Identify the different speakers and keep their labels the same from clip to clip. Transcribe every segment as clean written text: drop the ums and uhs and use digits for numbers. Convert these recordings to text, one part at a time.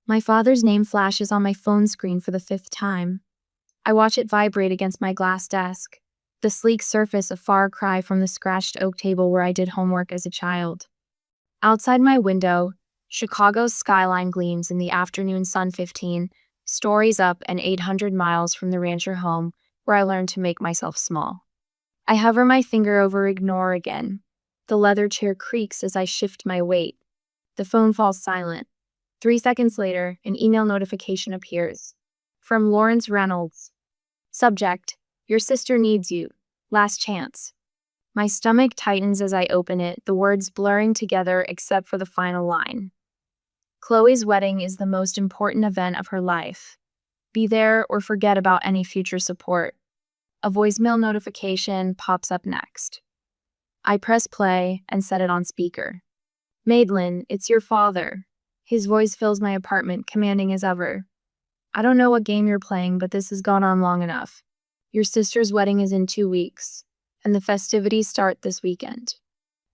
Speaker 1: My father's name flashes on my phone screen for the 5th time. I watch it vibrate against my glass desk, the sleek surface a far cry from the scratched oak table where I did homework as a child. Outside my window, Chicago's skyline gleams in the afternoon sun 15 stories up and 800 miles from the rancher home where I learned to make myself small. I hover my finger over ignore again. The leather chair creaks as I shift my weight. The phone falls silent. 3 seconds later, an email notification appears. From Lawrence Reynolds. Subject: Your sister needs you. Last chance. My stomach tightens as I open it, the words blurring together except for the final line. Chloe's wedding is the most important event of her life. Be there or forget about any future support. A voicemail notification pops up next. I press play and set it on speaker. Madelyn, it's your father. His voice fills my apartment, commanding as ever. I don't know what game you're playing, but this has gone on long enough. Your sister's wedding is in 2 weeks, and the festivities start this weekend.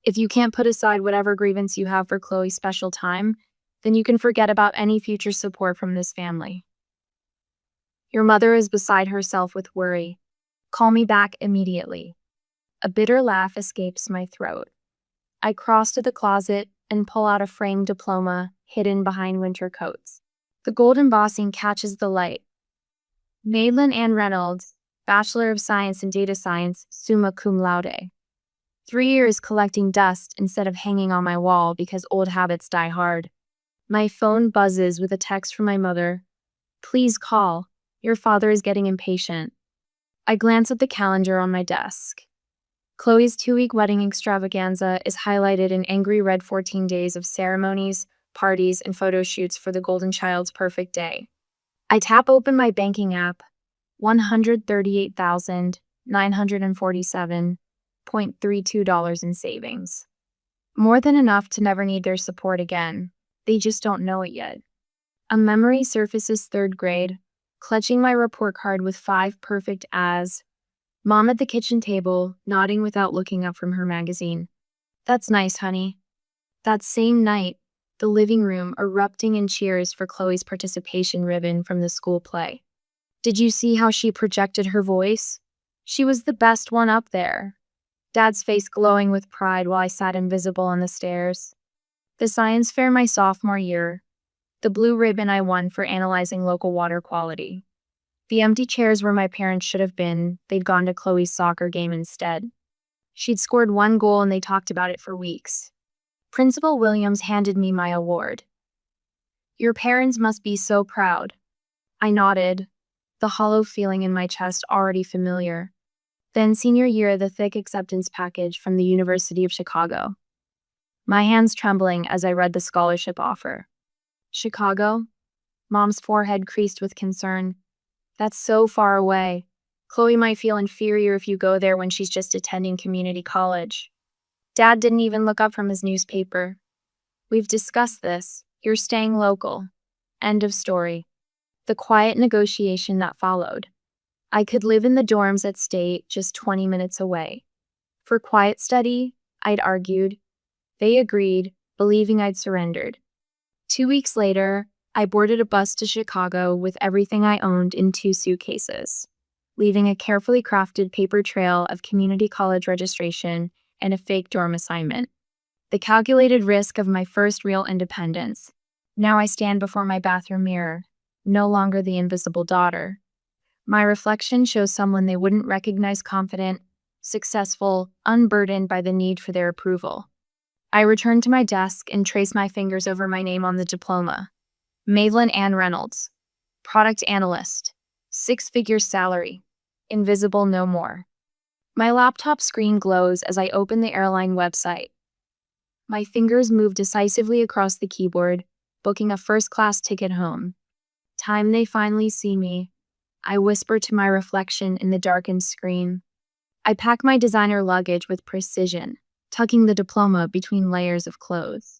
Speaker 1: If you can't put aside whatever grievance you have for Chloe's special time, then you can forget about any future support from this family. Your mother is beside herself with worry. Call me back immediately. A bitter laugh escapes my throat. I cross to the closet and pull out a framed diploma hidden behind winter coats. The gold embossing catches the light. Madelyn Ann Reynolds, Bachelor of Science in Data Science, summa cum laude. 3 years collecting dust instead of hanging on my wall because old habits die hard. My phone buzzes with a text from my mother. Please call. Your father is getting impatient. I glance at the calendar on my desk. Chloe's 2-week wedding extravaganza is highlighted in angry red 14 days of ceremonies, parties, and photo shoots for the golden child's perfect day. I tap open my banking app. $138,947.32 in savings. More than enough to never need their support again. They just don't know it yet. A memory surfaces 3rd grade, clutching my report card with 5 perfect as. Mom at the kitchen table, nodding without looking up from her magazine. That's nice, honey. That same night, the living room erupting in cheers for Chloe's participation ribbon from the school play. Did you see how she projected her voice? She was the best one up there. Dad's face glowing with pride while I sat invisible on the stairs. The science fair my sophomore year. The blue ribbon I won for analyzing local water quality. The empty chairs where my parents should have been, they'd gone to Chloe's soccer game instead. She'd scored 1 goal and they talked about it for weeks. Principal Williams handed me my award. Your parents must be so proud. I nodded, the hollow feeling in my chest already familiar. Then senior year, the thick acceptance package from the University of Chicago. My hands trembling as I read the scholarship offer. Chicago? Mom's forehead creased with concern. That's so far away. Chloe might feel inferior if you go there when she's just attending community college. Dad didn't even look up from his newspaper. We've discussed this. You're staying local. End of story. The quiet negotiation that followed. I could live in the dorms at State, just 20 minutes away. For quiet study, I'd argued. They agreed, believing I'd surrendered. 2 weeks later, I boarded a bus to Chicago with everything I owned in 2 suitcases, leaving a carefully crafted paper trail of community college registration and a fake dorm assignment. The calculated risk of my first real independence. Now I stand before my bathroom mirror, no longer the invisible daughter. My reflection shows someone they wouldn't recognize confident, successful, unburdened by the need for their approval. I return to my desk and trace my fingers over my name on the diploma. Madelyn Ann Reynolds, product analyst, 6-figure salary, invisible no more. My laptop screen glows as I open the airline website. My fingers move decisively across the keyboard, booking a first-class ticket home. Time they finally see me, I whisper to my reflection in the darkened screen. I pack my designer luggage with precision, tucking the diploma between layers of clothes.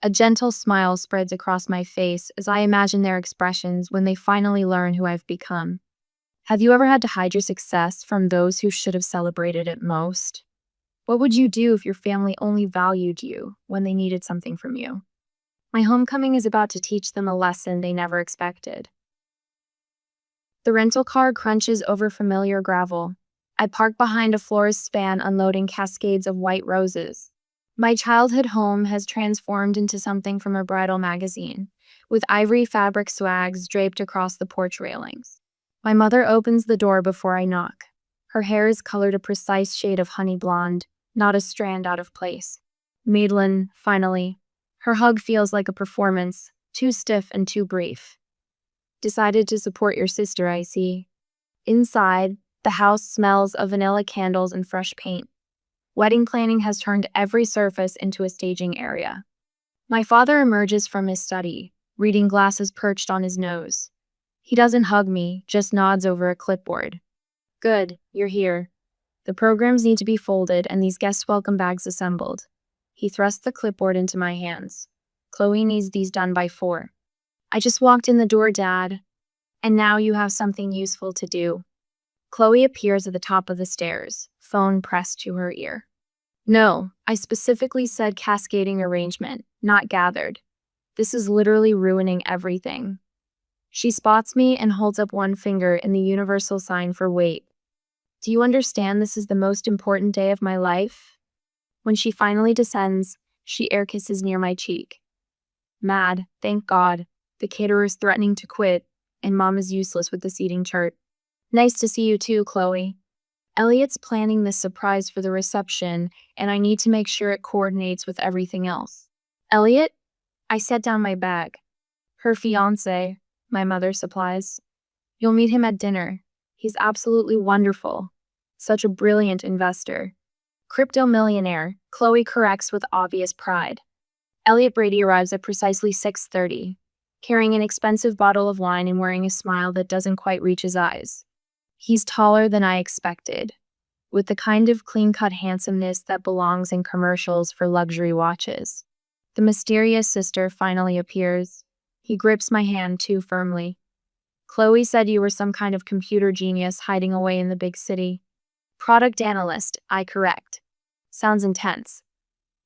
Speaker 1: A gentle smile spreads across my face as I imagine their expressions when they finally learn who I've become. Have you ever had to hide your success from those who should have celebrated it most? What would you do if your family only valued you when they needed something from you? My homecoming is about to teach them a lesson they never expected. The rental car crunches over familiar gravel. I park behind a florist span unloading cascades of white roses. My childhood home has transformed into something from a bridal magazine, with ivory fabric swags draped across the porch railings. My mother opens the door before I knock. Her hair is colored a precise shade of honey blonde, not a strand out of place. Madelyn, finally. Her hug feels like a performance, too stiff and too brief. Decided to support your sister, I see. Inside, the house smells of vanilla candles and fresh paint. Wedding planning has turned every surface into a staging area. My father emerges from his study, reading glasses perched on his nose. He doesn't hug me, just nods over a clipboard. Good, you're here. The programs need to be folded and these guest welcome bags assembled. He thrusts the clipboard into my hands. Chloe needs these done by 4. I just walked in the door, Dad. And now you have something useful to do. Chloe appears at the top of the stairs, phone pressed to her ear. No, I specifically said cascading arrangement, not gathered. This is literally ruining everything. She spots me and holds up one finger in the universal sign for wait. Do you understand this is the most important day of my life? When she finally descends, she air kisses near my cheek. Mad, thank God. The caterer's threatening to quit, and Mom is useless with the seating chart. Nice to see you too, Chloe. Elliot's planning this surprise for the reception, and I need to make sure it coordinates with everything else. Elliot? I set down my bag. Her fiancé, my mother supplies. You'll meet him at dinner. He's absolutely wonderful. Such a brilliant investor. Crypto millionaire, Chloe corrects with obvious pride. Elliot Brady arrives at precisely 6:30, carrying an expensive bottle of wine and wearing a smile that doesn't quite reach his eyes. He's taller than I expected, with the kind of clean-cut handsomeness that belongs in commercials for luxury watches. The mysterious sister finally appears. He grips my hand too firmly. Chloe said you were some kind of computer genius hiding away in the big city. Product analyst, I correct. Sounds intense.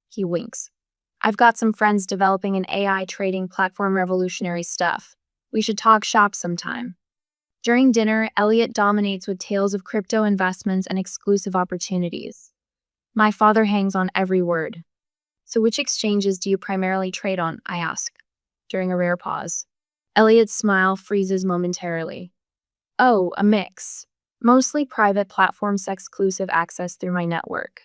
Speaker 1: He winks. I've got some friends developing an AI trading platform, revolutionary stuff. We should talk shop sometime. During dinner, Elliot dominates with tales of crypto investments and exclusive opportunities. My father hangs on every word. So which exchanges do you primarily trade on? I ask, during a rare pause. Elliot's smile freezes momentarily. Oh, a mix. Mostly private platforms, exclusive access through my network.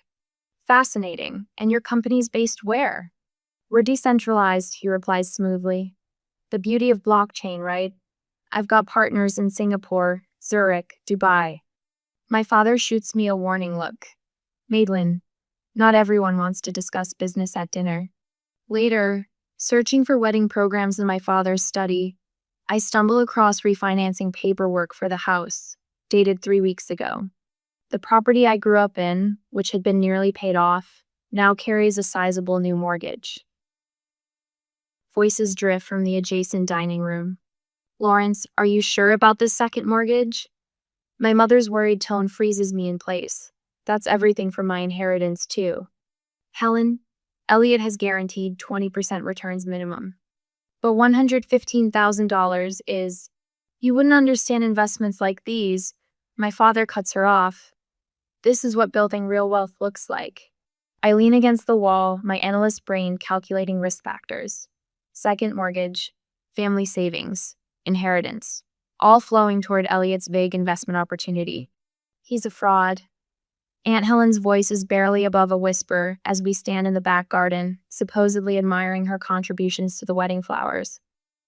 Speaker 1: Fascinating. And your company's based where? We're decentralized, he replies smoothly. The beauty of blockchain, right? I've got partners in Singapore, Zurich, Dubai. My father shoots me a warning look. Madelyn, not everyone wants to discuss business at dinner. Later, searching for wedding programs in my father's study, I stumble across refinancing paperwork for the house, dated 3 weeks ago. The property I grew up in, which had been nearly paid off, now carries a sizable new mortgage. Voices drift from the adjacent dining room. Lawrence, are you sure about this second mortgage? My mother's worried tone freezes me in place. That's everything from my inheritance, too. Helen, Elliot has guaranteed 20% returns minimum. But $115,000 is... You wouldn't understand investments like these. My father cuts her off. This is what building real wealth looks like. I lean against the wall, my analyst brain calculating risk factors. Second mortgage, family savings, inheritance, all flowing toward Elliot's vague investment opportunity. He's a fraud. Aunt Helen's voice is barely above a whisper as we stand in the back garden, supposedly admiring her contributions to the wedding flowers.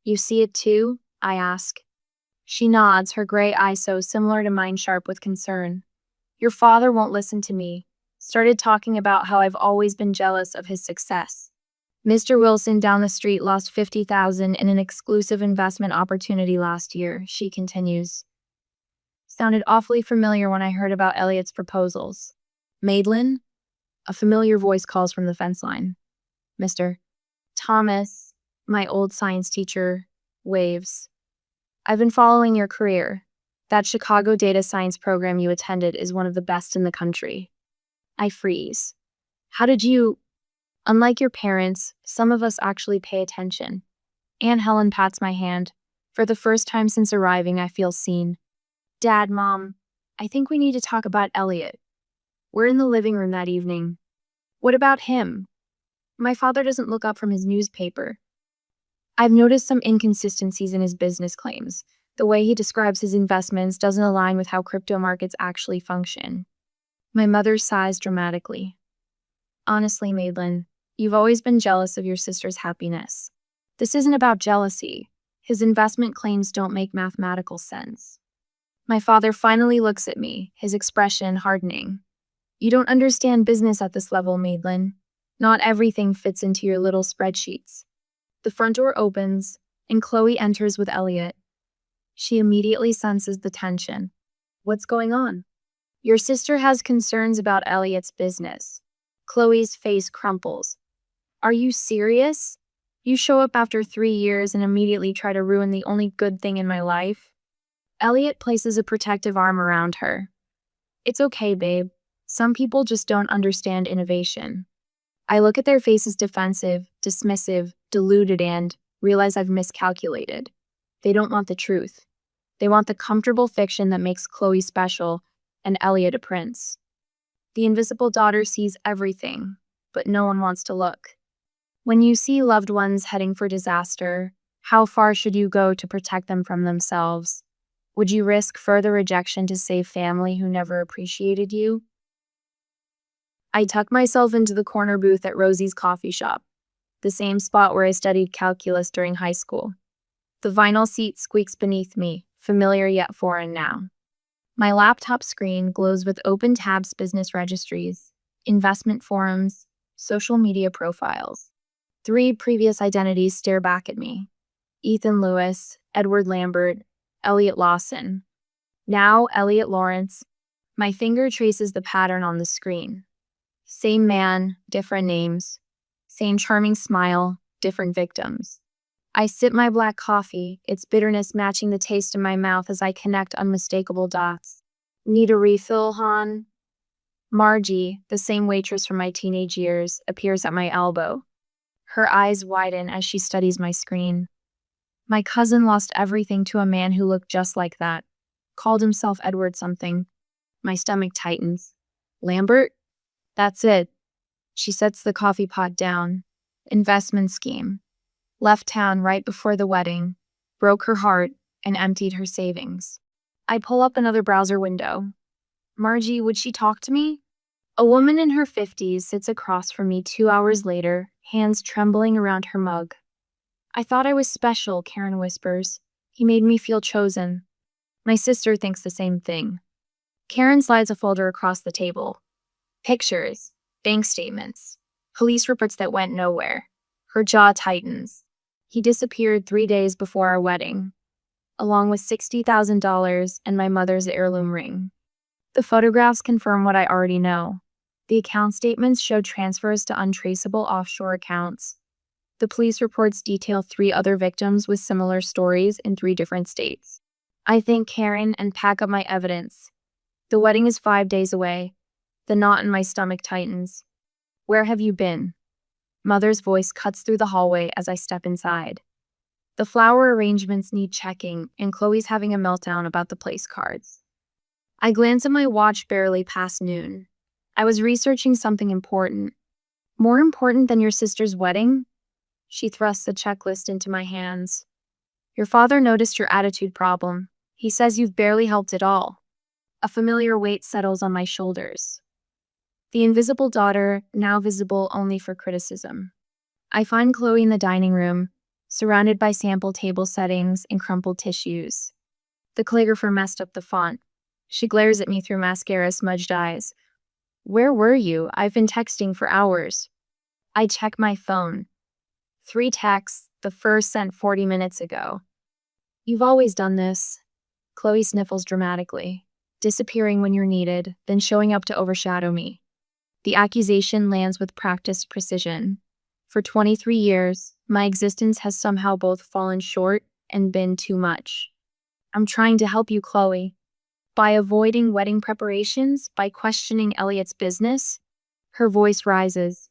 Speaker 1: You see it too? I ask. She nods, her gray eyes so similar to mine sharp with concern. Your father won't listen to me. Started talking about how I've always been jealous of his success. Mr. Wilson down the street lost $50,000 in an exclusive investment opportunity last year, she continues. Sounded awfully familiar when I heard about Elliot's proposals. Madelyn? A familiar voice calls from the fence line. Mr. Thomas, my old science teacher, waves. I've been following your career. That Chicago data science program you attended is one of the best in the country. I freeze. How did you... Unlike your parents, some of us actually pay attention. Aunt Helen pats my hand. For the first time since arriving, I feel seen. Dad, Mom, I think we need to talk about Elliot. We're in the living room that evening. What about him? My father doesn't look up from his newspaper. I've noticed some inconsistencies in his business claims. The way he describes his investments doesn't align with how crypto markets actually function. My mother sighs dramatically. Honestly, Madelyn, you've always been jealous of your sister's happiness. This isn't about jealousy. His investment claims don't make mathematical sense. My father finally looks at me, his expression hardening. You don't understand business at this level, Madelyn. Not everything fits into your little spreadsheets. The front door opens, and Chloe enters with Elliot. She immediately senses the tension. What's going on? Your sister has concerns about Elliot's business. Chloe's face crumples. Are you serious? You show up after 3 years and immediately try to ruin the only good thing in my life? Elliot places a protective arm around her. It's okay, babe. Some people just don't understand innovation. I look at their faces defensive, dismissive, deluded, and realize I've miscalculated. They don't want the truth. They want the comfortable fiction that makes Chloe special and Elliot a prince. The invisible daughter sees everything, but no one wants to look. When you see loved ones heading for disaster, how far should you go to protect them from themselves? Would you risk further rejection to save family who never appreciated you? I tuck myself into the corner booth at Rosie's coffee shop, the same spot where I studied calculus during high school. The vinyl seat squeaks beneath me, familiar yet foreign now. My laptop screen glows with open tabs, business registries, investment forums, social media profiles. 3 previous identities stare back at me. Ethan Lewis, Edward Lambert, Elliot Lawson. Now Elliot Lawrence. My finger traces the pattern on the screen. Same man, different names. Same charming smile, different victims. I sip my black coffee, its bitterness matching the taste in my mouth as I connect unmistakable dots. Need a refill, hon? Margie, the same waitress from my teenage years, appears at my elbow. Her eyes widen as she studies my screen. My cousin lost everything to a man who looked just like that. Called himself Edward something. My stomach tightens. Lambert? That's it. She sets the coffee pot down. Investment scheme. Left town right before the wedding. Broke her heart and emptied her savings. I pull up another browser window. Margie, would she talk to me? A woman in her 50s sits across from me 2 hours later, hands trembling around her mug. I thought I was special, Karen whispers. He made me feel chosen. My sister thinks the same thing. Karen slides a folder across the table. Pictures, bank statements, police reports that went nowhere. Her jaw tightens. He disappeared 3 days before our wedding, along with $60,000 and my mother's heirloom ring. The photographs confirm what I already know. The account statements show transfers to untraceable offshore accounts. The police reports detail 3 other victims with similar stories in 3 different states. I thank Karen and pack up my evidence. The wedding is 5 days away. The knot in my stomach tightens. Where have you been? Mother's voice cuts through the hallway as I step inside. The flower arrangements need checking, and Chloe's having a meltdown about the place cards. I glance at my watch barely past noon. I was researching something important. More important than your sister's wedding? She thrusts a checklist into my hands. Your father noticed your attitude problem. He says you've barely helped at all. A familiar weight settles on my shoulders. The invisible daughter, now visible only for criticism. I find Chloe in the dining room, surrounded by sample table settings and crumpled tissues. The calligrapher messed up the font. She glares at me through mascara-smudged eyes. Where were you? I've been texting for hours. I check my phone. 3 texts, the first sent 40 minutes ago. You've always done this. Chloe sniffles dramatically, disappearing when you're needed, then showing up to overshadow me. The accusation lands with practiced precision. For 23 years, my existence has somehow both fallen short and been too much. I'm trying to help you, Chloe. By avoiding wedding preparations, by questioning Elliot's business. Her voice rises.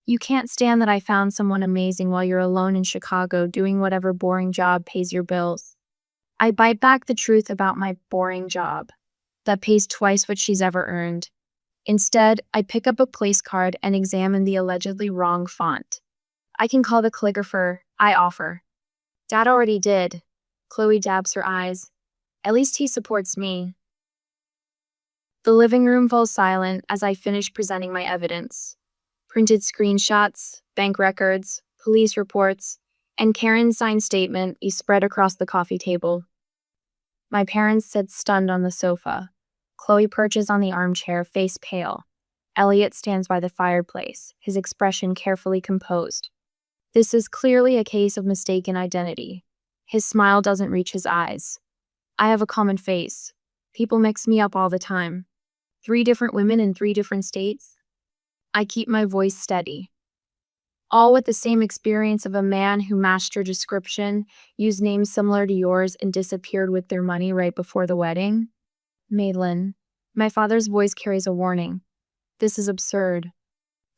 Speaker 1: You can't stand that I found someone amazing while you're alone in Chicago doing whatever boring job pays your bills. I bite back the truth about my boring job that pays twice what she's ever earned. Instead, I pick up a place card and examine the allegedly wrong font. I can call the calligrapher, I offer. Dad already did. Chloe dabs her eyes. At least he supports me. The living room falls silent as I finish presenting my evidence. Printed screenshots, bank records, police reports, and Karen's signed statement is spread across the coffee table. My parents sit stunned on the sofa. Chloe perches on the armchair, face pale. Elliot stands by the fireplace, his expression carefully composed. This is clearly a case of mistaken identity. His smile doesn't reach his eyes. I have a common face. People mix me up all the time. 3 different women in 3 different states. I keep my voice steady. All with the same experience of a man who matched your description, used names similar to yours, and disappeared with their money right before the wedding. Madelyn. My father's voice carries a warning. This is absurd.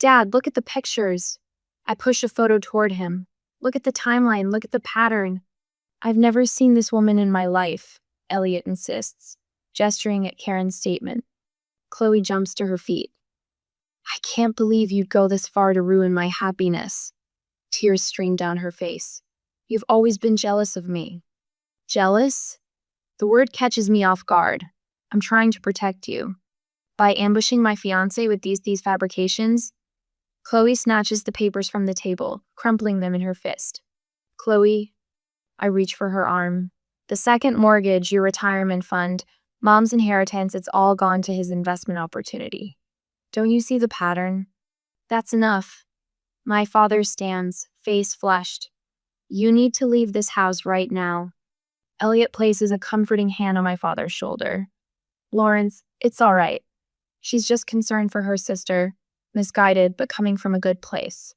Speaker 1: Dad, look at the pictures. I push a photo toward him. Look at the timeline, look at the pattern. I've never seen this woman in my life, Elliot insists, gesturing at Karen's statement. Chloe jumps to her feet. I can't believe you'd go this far to ruin my happiness. Tears stream down her face. You've always been jealous of me. Jealous? The word catches me off guard. I'm trying to protect you. By ambushing my fiancé with these fabrications? Chloe snatches the papers from the table, crumpling them in her fist. Chloe, I reach for her arm. The second mortgage, your retirement fund, Mom's inheritance, it's all gone to his investment opportunity. Don't you see the pattern? That's enough. My father stands, face flushed. You need to leave this house right now. Elliot places a comforting hand on my father's shoulder. Lawrence, it's all right. She's just concerned for her sister, misguided but coming from a good place.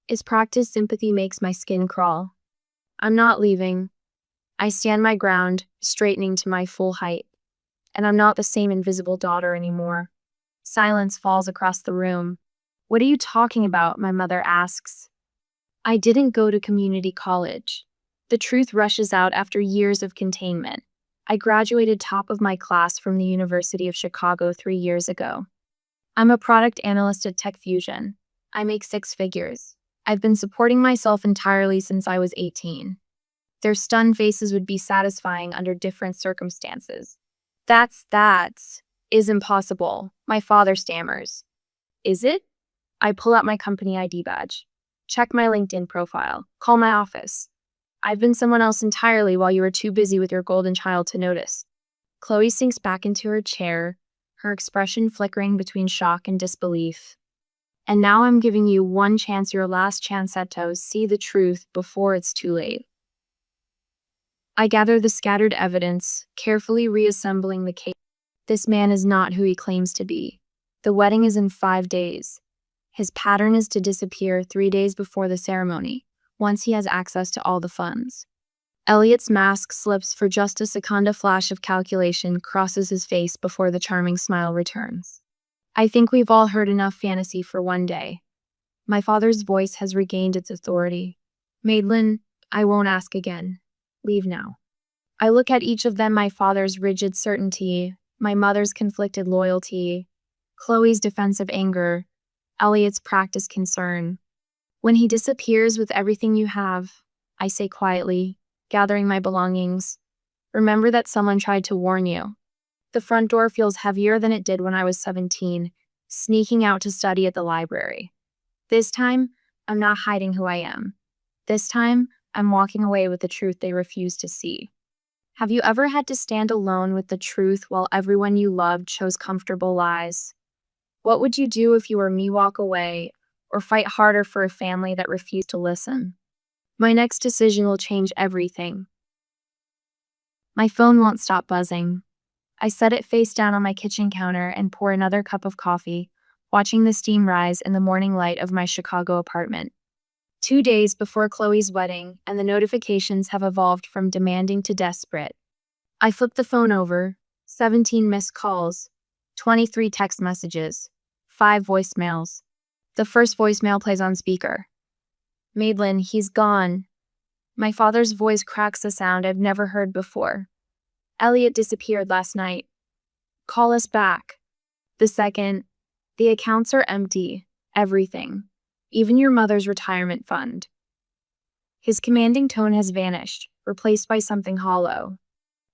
Speaker 1: His practiced sympathy makes my skin crawl. I'm not leaving. I stand my ground, straightening to my full height. And I'm not the same invisible daughter anymore. Silence falls across the room. What are you talking about? My mother asks. I didn't go to community college. The truth rushes out after years of containment. I graduated top of my class from the University of Chicago 3 years ago. I'm a product analyst at Tech Fusion. I make 6 figures. I've been supporting myself entirely since I was 18. Their stunned faces would be satisfying under different circumstances. That is impossible. My father stammers. Is it? I pull out my company ID badge. Check my LinkedIn profile. Call my office. I've been someone else entirely while you were too busy with your golden child to notice. Chloe sinks back into her chair, her expression flickering between shock and disbelief. And now I'm giving you one chance, your last chance to see the truth before it's too late. I gather the scattered evidence, carefully reassembling the case. This man is not who he claims to be. The wedding is in 5 days. His pattern is to disappear 3 days before the ceremony, once he has access to all the funds. Elliot's mask slips for just a second. A flash of calculation crosses his face before the charming smile returns. I think we've all heard enough fantasy for one day. My father's voice has regained its authority. Madelyn, I won't ask again. Leave now. I look at each of them, my father's rigid certainty, my mother's conflicted loyalty, Chloe's defensive anger, Elliot's practiced concern. When he disappears with everything you have, I say quietly, gathering my belongings, remember that someone tried to warn you. The front door feels heavier than it did when I was 17, sneaking out to study at the library. This time, I'm not hiding who I am. This time, I'm walking away with the truth they refuse to see. Have you ever had to stand alone with the truth while everyone you loved chose comfortable lies? What would you do if you were me? Walk away, or fight harder for a family that refused to listen? My next decision will change everything. My phone won't stop buzzing. I set it face down on my kitchen counter and pour another cup of coffee, watching the steam rise in the morning light of my Chicago apartment. 2 days before Chloe's wedding, and the notifications have evolved from demanding to desperate. I flip the phone over, 17 missed calls, 23 text messages, 5 voicemails. The first voicemail plays on speaker. Madelyn, he's gone. My father's voice cracks a sound I've never heard before. Elliot disappeared last night. Call us back. The second, the accounts are empty. Everything. Even your mother's retirement fund. His commanding tone has vanished, replaced by something hollow.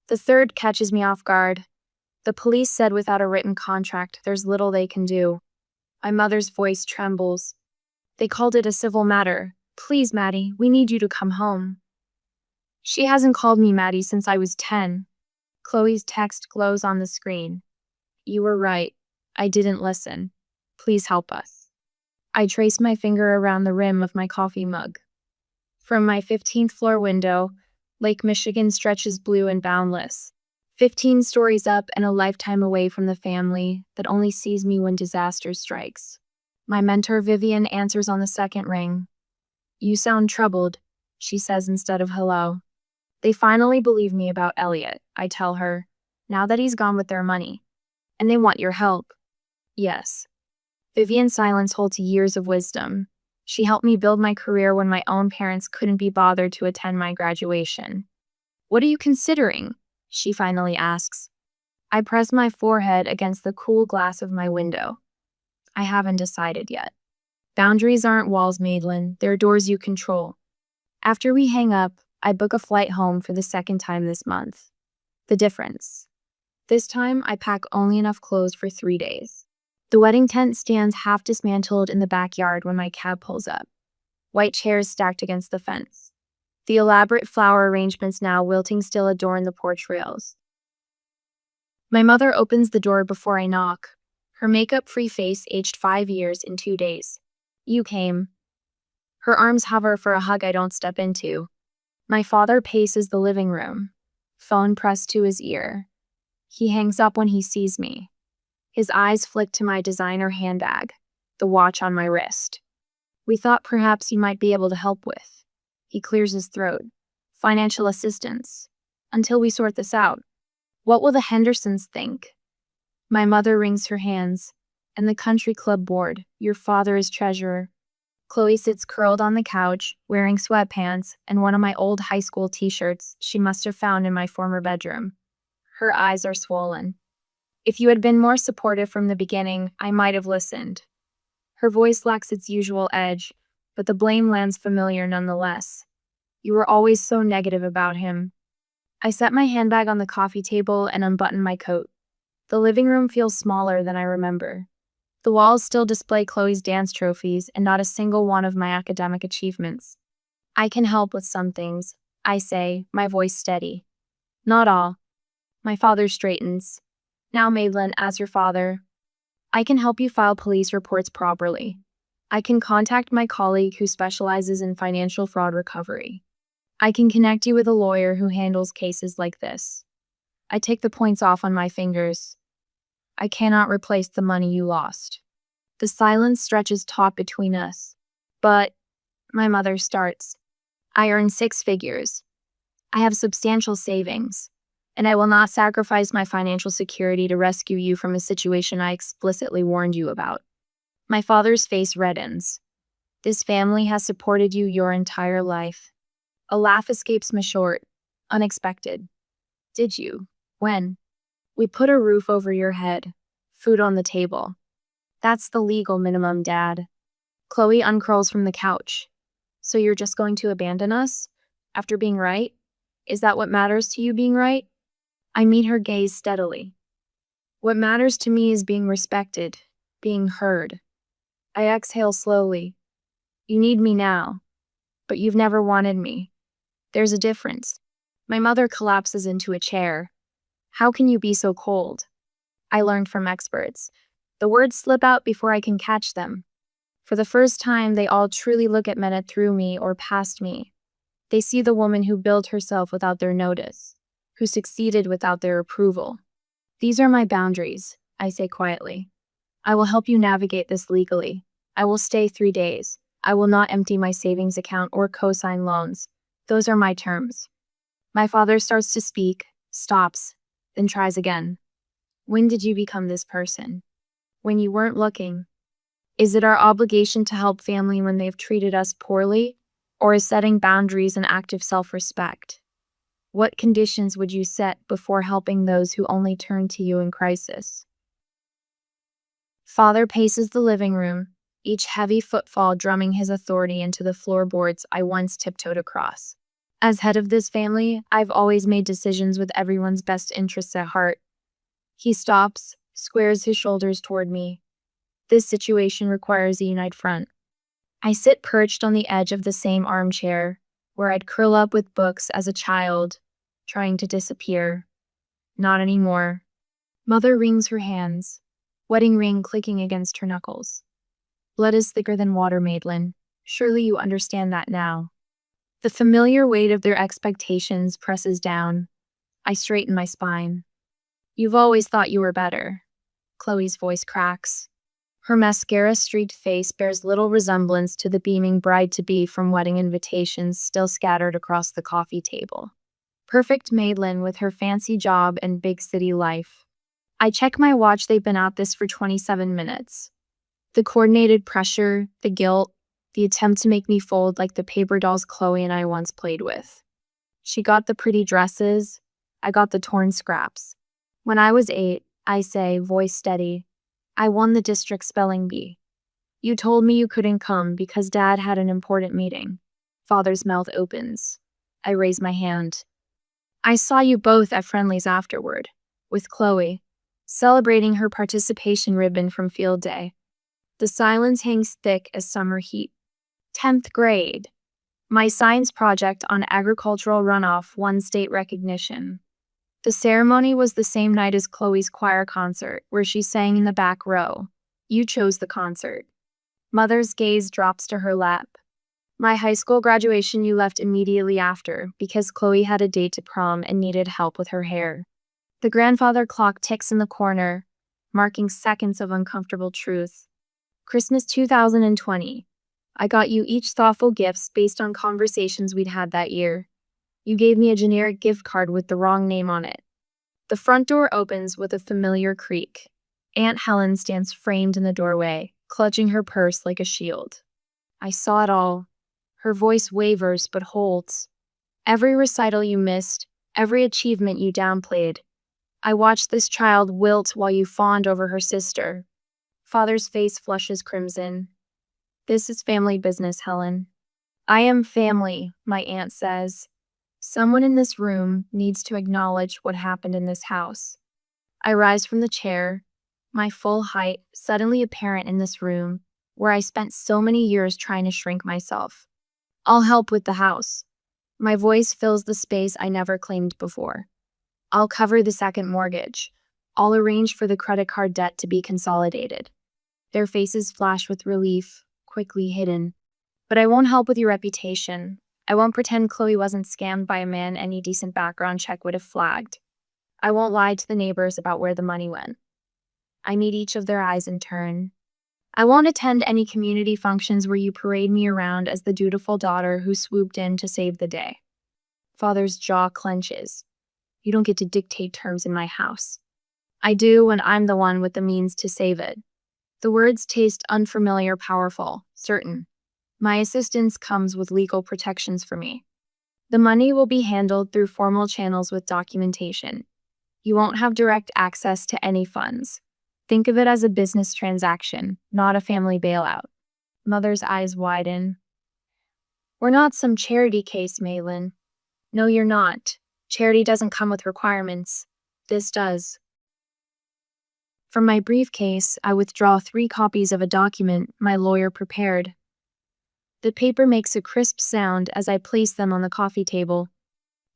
Speaker 1: The third catches me off guard. The police said without a written contract, there's little they can do. My mother's voice trembles. They called it a civil matter. Please, Maddie, we need you to come home. She hasn't called me Maddie since I was 10. Chloe's text glows on the screen. You were right. I didn't listen. Please help us. I trace my finger around the rim of my coffee mug. From my 15th floor window, Lake Michigan stretches blue and boundless. 15 stories up and a lifetime away from the family that only sees me when disaster strikes. My mentor Vivian answers on the second ring. You sound troubled, she says instead of hello. They finally believe me about Elliot, I tell her, now that he's gone with their money. And they want your help. Yes. Vivian's silence holds years of wisdom. She helped me build my career when my own parents couldn't be bothered to attend my graduation. What are you considering? She finally asks. I press my forehead against the cool glass of my window. I haven't decided yet. Boundaries aren't walls, Madelyn. They're doors you control. After we hang up, I book a flight home for the second time this month. The difference. This time, I pack only enough clothes for 3 days. The wedding tent stands half dismantled in the backyard when my cab pulls up. White chairs stacked against the fence. The elaborate flower arrangements now wilting still adorn the porch rails. My mother opens the door before I knock. Her makeup-free face aged 5 years in 2 days. You came. Her arms hover for a hug I don't step into. My father paces the living room, phone pressed to his ear. He hangs up when he sees me. His eyes flick to my designer handbag, the watch on my wrist. We thought perhaps you might be able to help with. He clears his throat. Financial assistance. Until we sort this out. What will the Hendersons think? My mother wrings her hands. And the country club board. Your father is treasurer. Chloe sits curled on the couch, wearing sweatpants and one of my old high school t-shirts she must have found in my former bedroom. Her eyes are swollen. If you had been more supportive from the beginning, I might have listened. Her voice lacks its usual edge, but the blame lands familiar nonetheless. You were always so negative about him. I set my handbag on the coffee table and unbutton my coat. The living room feels smaller than I remember. The walls still display Chloe's dance trophies and not a single one of my academic achievements. I can help with some things, I say, my voice steady. Not all. My father straightens. Now, Madelyn, as your father, I can help you file police reports properly. I can contact my colleague who specializes in financial fraud recovery. I can connect you with a lawyer who handles cases like this. I take the points off on my fingers. I cannot replace the money you lost. The silence stretches taut between us. But, my mother starts. I earn 6 figures. I have substantial savings. And I will not sacrifice my financial security to rescue you from a situation I explicitly warned you about. My father's face reddens. This family has supported you your entire life. A laugh escapes me short. Unexpected. Did you? When? We put a roof over your head. Food on the table. That's the legal minimum, Dad. Chloe uncurls from the couch. So you're just going to abandon us? After being right? Is that what matters to you, being right? I meet her gaze steadily. What matters to me is being respected, being heard. I exhale slowly. You need me now, but you've never wanted me. There's a difference. My mother collapses into a chair. How can you be so cold? I learned from experts. The words slip out before I can catch them. For the first time, they all truly look at men through me or past me. They see the woman who built herself without their notice, who succeeded without their approval. These are my boundaries, I say quietly. I will help you navigate this legally. I will stay 3 days. I will not empty my savings account or co-sign loans. Those are my terms. My father starts to speak, stops, then tries again. When did you become this person? When you weren't looking. Is it our obligation to help family when they've treated us poorly? Or is setting boundaries an act of self-respect? What conditions would you set before helping those who only turn to you in crisis? Father paces the living room, each heavy footfall drumming his authority into the floorboards I once tiptoed across. As head of this family, I've always made decisions with everyone's best interests at heart. He stops, squares his shoulders toward me. This situation requires a united front. I sit perched on the edge of the same armchair, where I'd curl up with books as a child, trying to disappear. Not anymore. Mother wrings her hands, wedding ring clicking against her knuckles. Blood is thicker than water, Madelyn. Surely you understand that now. The familiar weight of their expectations presses down. I straighten my spine. You've always thought you were better. Chloe's voice cracks. Her mascara-streaked face bears little resemblance to the beaming bride-to-be from wedding invitations still scattered across the coffee table. Perfect Madelyn with her fancy job and big city life. I check my watch. They've been at this for 27 minutes. The coordinated pressure, the guilt, the attempt to make me fold like the paper dolls Chloe and I once played with. She got the pretty dresses. I got the torn scraps. When I was 8, I say, voice steady, I won the district spelling bee. You told me you couldn't come because Dad had an important meeting. Father's mouth opens. I raise my hand. I saw you both at Friendly's afterward, with Chloe, celebrating her participation ribbon from field day. The silence hangs thick as summer heat. 10th grade. My science project on agricultural runoff won state recognition. The ceremony was the same night as Chloe's choir concert, where she sang in the back row. You chose the concert. Mother's gaze drops to her lap. My high school graduation you left immediately after because Chloe had a date to prom and needed help with her hair. The grandfather clock ticks in the corner, marking seconds of uncomfortable truth. Christmas 2020. I got you each thoughtful gifts based on conversations we'd had that year. You gave me a generic gift card with the wrong name on it. The front door opens with a familiar creak. Aunt Helen stands framed in the doorway, clutching her purse like a shield. I saw it all. Her voice wavers but holds. Every recital you missed, every achievement you downplayed. I watched this child wilt while you fawned over her sister. Father's face flushes crimson. This is family business, Helen. I am family, my aunt says. Someone in this room needs to acknowledge what happened in this house. I rise from the chair, my full height suddenly apparent in this room, where I spent so many years trying to shrink myself. I'll help with the house. My voice fills the space I never claimed before. I'll cover the second mortgage. I'll arrange for the credit card debt to be consolidated. Their faces flash with relief, quickly hidden. But I won't help with your reputation. I won't pretend Chloe wasn't scammed by a man any decent background check would have flagged. I won't lie to the neighbors about where the money went. I meet each of their eyes in turn. I won't attend any community functions where you parade me around as the dutiful daughter who swooped in to save the day. Father's jaw clenches. You don't get to dictate terms in my house. I do when I'm the one with the means to save it. The words taste unfamiliar, powerful, certain. My assistance comes with legal protections for me. The money will be handled through formal channels with documentation. You won't have direct access to any funds. Think of it as a business transaction, not a family bailout. Mother's eyes widen. We're not some charity case, Madelyn. No, you're not. Charity doesn't come with requirements. This does. From my briefcase, I withdraw 3 copies of a document my lawyer prepared. The paper makes a crisp sound as I place them on the coffee table.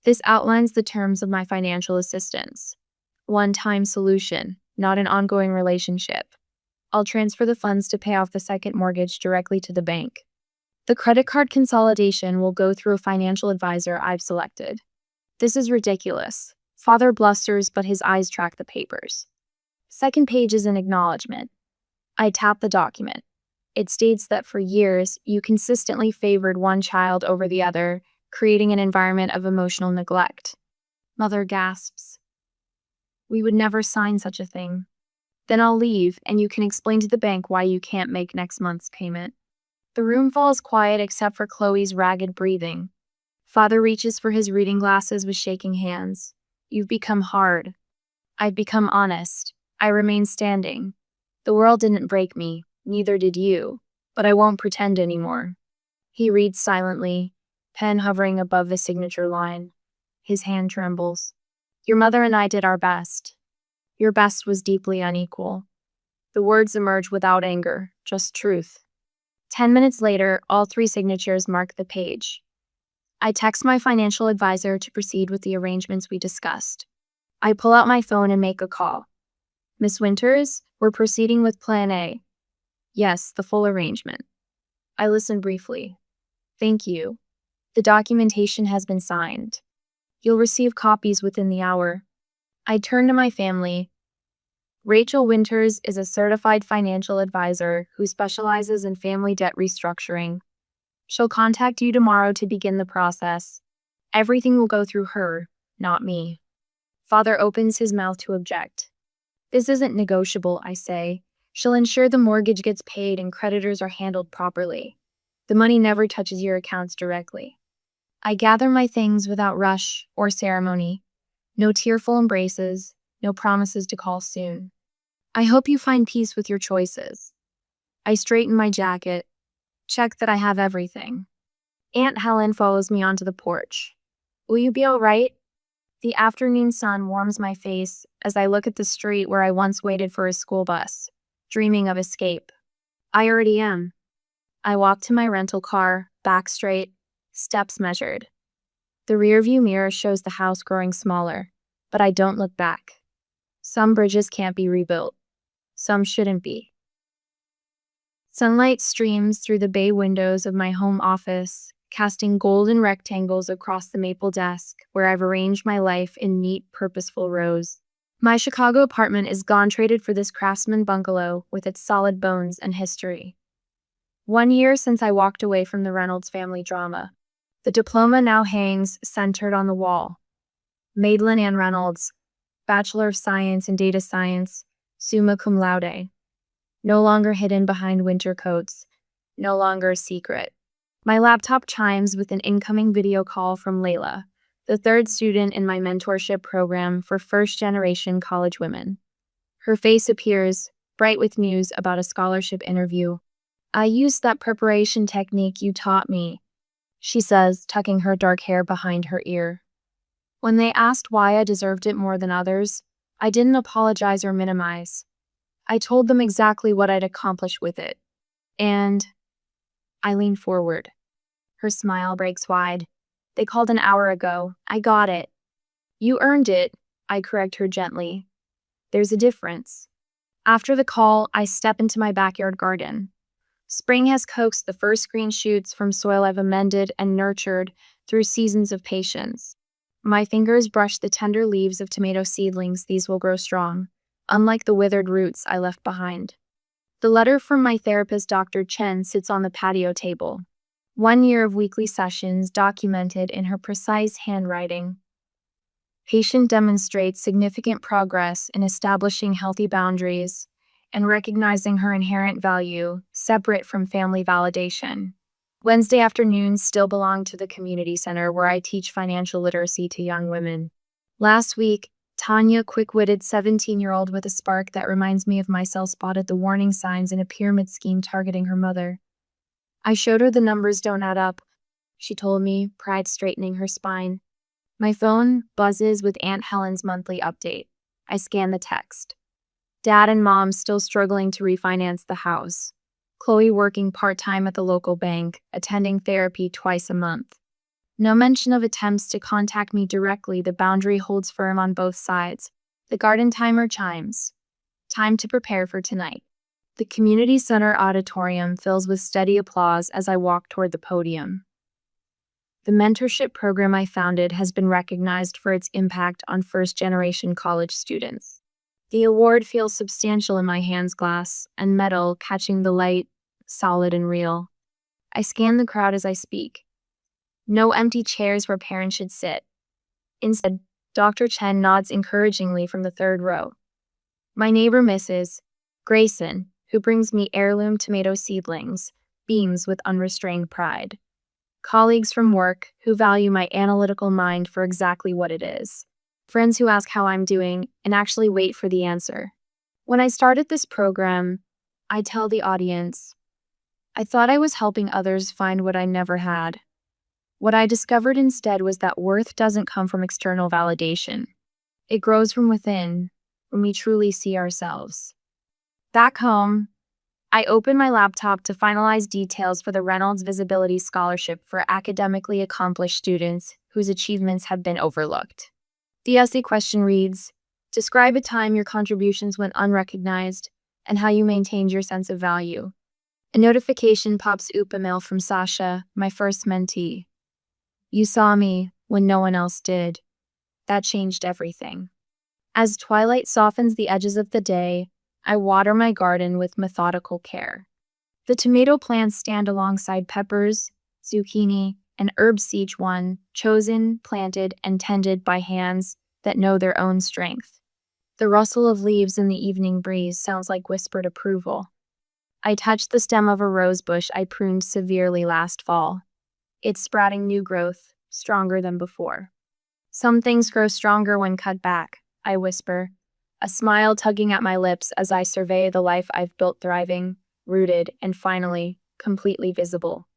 Speaker 1: This outlines the terms of my financial assistance. One-time solution, not an ongoing relationship. I'll transfer the funds to pay off the second mortgage directly to the bank. The credit card consolidation will go through a financial advisor I've selected. This is ridiculous. Father blusters, but his eyes track the papers. Second page is an acknowledgement. I tap the document. It states that for years, you consistently favored one child over the other, creating an environment of emotional neglect. Mother gasps. We would never sign such a thing. Then I'll leave, and you can explain to the bank why you can't make next month's payment. The room falls quiet except for Chloe's ragged breathing. Father reaches for his reading glasses with shaking hands. You've become hard. I've become honest. I remain standing. The world didn't break me, neither did you, but I won't pretend anymore. He reads silently, pen hovering above the signature line. His hand trembles. Your mother and I did our best. Your best was deeply unequal. The words emerge without anger, just truth. 10 minutes later, all 3 signatures mark the page. I text my financial advisor to proceed with the arrangements we discussed. I pull out my phone and make a call. Miss Winters, we're proceeding with Plan A. Yes, the full arrangement. I listen briefly. Thank you. The documentation has been signed. You'll receive copies within the hour. I turn to my family. Rachel Winters is a certified financial advisor who specializes in family debt restructuring. She'll contact you tomorrow to begin the process. Everything will go through her, not me. Father opens his mouth to object. This isn't negotiable, I say. She'll ensure the mortgage gets paid and creditors are handled properly. The money never touches your accounts directly. I gather my things without rush or ceremony. No tearful embraces, no promises to call soon. I hope you find peace with your choices. I straighten my jacket, check that I have everything. Aunt Helen follows me onto the porch. Will you be all right? The afternoon sun warms my face as I look at the street where I once waited for a school bus, dreaming of escape. I already am. I walk to my rental car, back straight, steps measured. The rearview mirror shows the house growing smaller, but I don't look back. Some bridges can't be rebuilt. Some shouldn't be. Sunlight streams through the bay windows of my home office, casting golden rectangles across the maple desk where I've arranged my life in neat, purposeful rows. My Chicago apartment is gone traded for this craftsman bungalow with its solid bones and history. 1 year since I walked away from the Reynolds family drama. The diploma now hangs centered on the wall. Madelyn Ann Reynolds, Bachelor of Science in Data Science, summa cum laude. No longer hidden behind winter coats, no longer a secret. My laptop chimes with an incoming video call from Layla, the 3rd student in my mentorship program for first-generation college women. Her face appears, bright with news about a scholarship interview. I used that preparation technique you taught me, she says, tucking her dark hair behind her ear. When they asked why I deserved it more than others, I didn't apologize or minimize. I told them exactly what I'd accomplished with it. And I lean forward. Her smile breaks wide. They called an hour ago. I got it. You earned it, I correct her gently. There's a difference. After the call, I step into my backyard garden. Spring has coaxed the first green shoots from soil I've amended and nurtured through seasons of patience. My fingers brush the tender leaves of tomato seedlings. These will grow strong, unlike the withered roots I left behind. The letter from my therapist, Dr. Chen, sits on the patio table. 1 year of weekly sessions documented in her precise handwriting. Patient demonstrates significant progress in establishing healthy boundaries and recognizing her inherent value, separate from family validation. Wednesday afternoons still belong to the community center where I teach financial literacy to young women. Last week, Tanya, quick-witted 17-year-old with a spark that reminds me of myself, spotted the warning signs in a pyramid scheme targeting her mother. I showed her the numbers don't add up, she told me, pride straightening her spine. My phone buzzes with Aunt Helen's monthly update. I scan the text. Dad and Mom still struggling to refinance the house. Chloe working part-time at the local bank, attending therapy twice a month. No mention of attempts to contact me directly. The boundary holds firm on both sides. The garden timer chimes. Time to prepare for tonight. The community center auditorium fills with steady applause as I walk toward the podium. The mentorship program I founded has been recognized for its impact on first-generation college students. The award feels substantial in my hands, glass and metal catching the light, solid and real. I scan the crowd as I speak. No empty chairs where parents should sit. Instead, Dr. Chen nods encouragingly from the 3rd row. My neighbor Mrs. Grayson, who brings me heirloom tomato seedlings, beams with unrestrained pride. Colleagues from work who value my analytical mind for exactly what it is. Friends who ask how I'm doing and actually wait for the answer. When I started this program, I tell the audience, I thought I was helping others find what I never had. What I discovered instead was that worth doesn't come from external validation. It grows from within, when we truly see ourselves. Back home, I open my laptop to finalize details for the Reynolds Visibility Scholarship for academically accomplished students whose achievements have been overlooked. The essay question reads, describe a time your contributions went unrecognized and how you maintained your sense of value. A notification pops up, a mail from Sasha, my first mentee. You saw me when no one else did. That changed everything. As twilight softens the edges of the day, I water my garden with methodical care. The tomato plants stand alongside peppers, zucchini, and herbs, each one chosen, planted, and tended by hands that know their own strength. The rustle of leaves in the evening breeze sounds like whispered approval. I touch the stem of a rose bush I pruned severely last fall. It's sprouting new growth, stronger than before. Some things grow stronger when cut back, I whisper, a smile tugging at my lips as I survey the life I've built, thriving, rooted, and finally, completely visible.